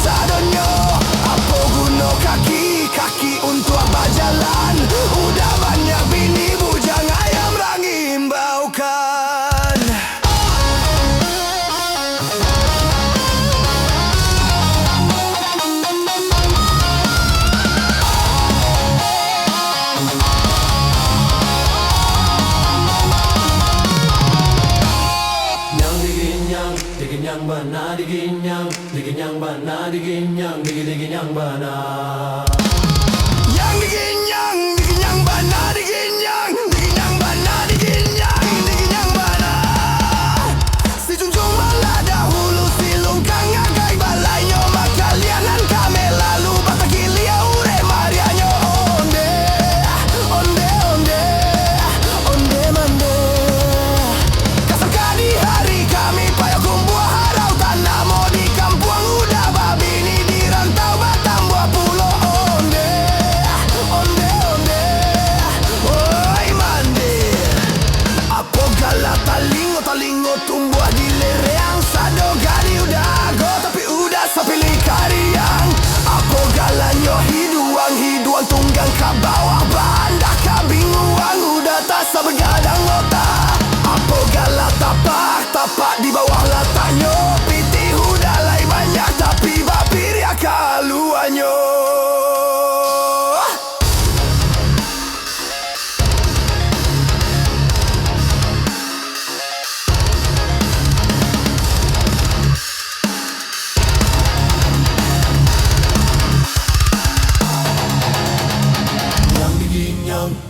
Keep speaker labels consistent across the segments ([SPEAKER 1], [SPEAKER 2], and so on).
[SPEAKER 1] sadonyo. Apa guna kaki untuk apa jalan? Udah banyak bini bujang ayam rangi imbaukan.
[SPEAKER 2] Diginyang bana diginyang bana diginyang bana.
[SPEAKER 1] Yang diginyang bana diginyang bana diginyang bana. Si junjung bala dahulu silung kang agai balaynya makalianan kame lalu batakilia ure marianyo onde onde onde onde mande. Kasangka di hari kami payah kumbuah harau tanah mau di kampung udah babini di rantau Batam buah pulau onde onde onde oi mande. Apo gala talingo tumbuh di lereang sado gadi udah go tapi udah sapili kariang. Apo galanyo hiduang tunggang ke bawah banda kabinguang udah tak sabegadang otak. Apo gala tapak di bawah lataknya piti udah lai banyak tapi bapir ya kaluanyo.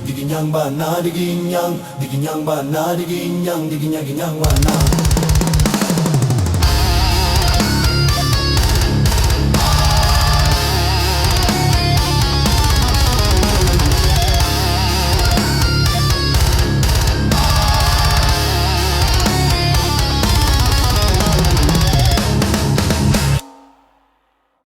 [SPEAKER 2] Diginyang bana diginyang bana diginyang bana.